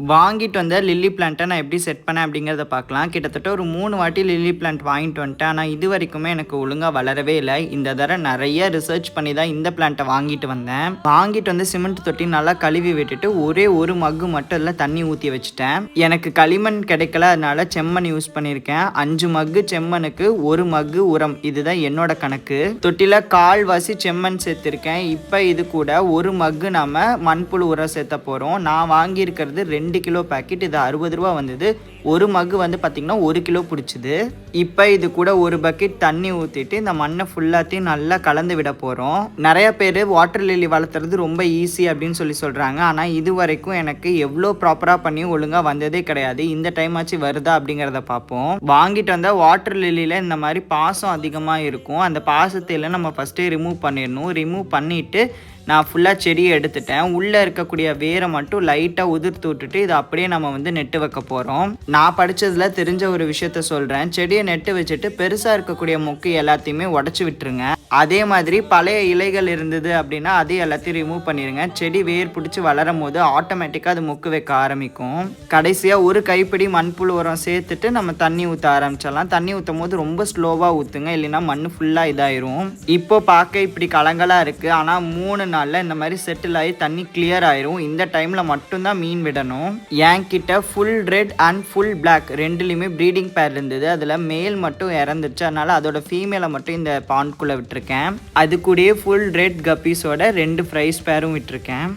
வாங்கிட்டு வந்த லில்லி பிளான்ட்டை நான் எப்படி செட் பண்ணேன் அப்படிங்கிறத பார்க்கலாம். கிட்டத்தட்ட ஒரு 3 வாட்டி லில்லி பிளான்ட் வாங்கிட்டு வந்துட்டேன். ஆனால் இது வரைக்குமே எனக்கு ஒழுங்காக வளரவே இல்லை. இந்த தடவை நிறைய ரிசர்ச் பண்ணி தான் இந்த பிளான்ட்டை வாங்கிட்டு வந்தேன். வாங்கிட்டு வந்து சிமெண்ட் தொட்டி நல்லா கழுவி விட்டுட்டு ஒரே ஒரு மக்கு மட்டும் இல்லை தண்ணி ஊற்றி வச்சுட்டேன். எனக்கு களிமண் கிடைக்கல, அதனால செம்மண் யூஸ் பண்ணியிருக்கேன். 5 மக்கு செம்மனுக்கு 1 மக்கு உரம், இதுதான் என்னோட கணக்கு. தொட்டியில் கால்வாசி செம்மண் சேர்த்துருக்கேன். இப்போ இது கூட 1 மக்கு நாம மண்புழு உரம் சேர்த்த போகிறோம். நான் வாங்கியிருக்கிறது 2 கிலோ பேக்கெட், இது 60 ரூபா வந்தது. ஒரு மக்கு வந்து பார்த்திங்கன்னா 1 கிலோ பிடிச்சிது. இப்போ இது கூட ஒரு பக்கெட் தண்ணி ஊற்றிட்டு இந்த மண்ணை ஃபுல்லாத்தையும் நல்லா கலந்து விட போகிறோம். நிறைய பேர் வாட்டர் லில்லி வளர்த்துறது ரொம்ப ஈஸி அப்படின்னு சொல்கிறாங்க. ஆனால் இது வரைக்கும் எனக்கு எவ்வளோ ப்ராப்பராக பண்ணி ஒழுங்காக வந்ததே கிடையாது. இந்த டைம் ஆச்சு வருதா அப்படிங்கிறத பார்ப்போம். வாங்கிட்டு வந்தால் வாட்டர் லில்லியில் இந்த மாதிரி பாசம் அதிகமாக இருக்கும். அந்த பாசத்தையில் நம்ம ஃபஸ்ட்டே ரிமூவ் பண்ணிடணும். ரிமூவ் பண்ணிவிட்டு நான் ஃபுல்லாக செடியை எடுத்துட்டேன். உள்ளே இருக்கக்கூடிய வேரை மட்டும் லைட்டாக உதிர்த்து விட்டுட்டு இதை அப்படியே நம்ம வந்து நெட்டு வைக்க போகிறோம். நான் படித்ததில் தெரிஞ்ச ஒரு விஷயத்த சொல்கிறேன். செடியை நெட்டு வச்சுட்டு பெருசாக இருக்கக்கூடிய மொக்கு எல்லாத்தையுமே உடச்சி விட்டுருங்க. அதே மாதிரி பழைய இலைகள் இருந்தது அப்படின்னா அதே எல்லாத்தையும் ரிமூவ் பண்ணிடுங்க. செடி வேர் பிடிச்சி வளரும் போது ஆட்டோமேட்டிக்காக அது மொக்கு வைக்க ஆரம்பிக்கும். கடைசியாக ஒரு கைப்பிடி மண்புழு உரம் சேர்த்துட்டு நம்ம தண்ணி ஊற்ற ஆரம்பிச்சிடலாம். தண்ணி ஊற்றும் போது ரொம்ப ஸ்லோவாக ஊற்றுங்க, இல்லைன்னா மண் ஃபுல்லாக இதாயிரும். இப்போ பார்க்க இப்படி கலங்களாக இருக்குது, ஆனால் 3 நாளில் இந்த மாதிரி செட்டில் ஆகி தண்ணி கிளியர் ஆயிரும். இந்த டைமில் மட்டும்தான் மீன் விடணும். என்கிட்ட full red and full black ரெண்டுலேயுமே ப்ரீடிங் பேர் இருந்தது. அதில் மேல் மட்டும் இறந்துச்சு, அதனால் அதோட ஃபீமேலை மட்டும் இந்த பாண்ட்குள்ளே விட்டுருக்கேன். அது கூடயே ஃபுல் ரெட் கப்பீஸோட 2 ஃப்ரைஸ் பேரும் விட்டுருக்கேன்.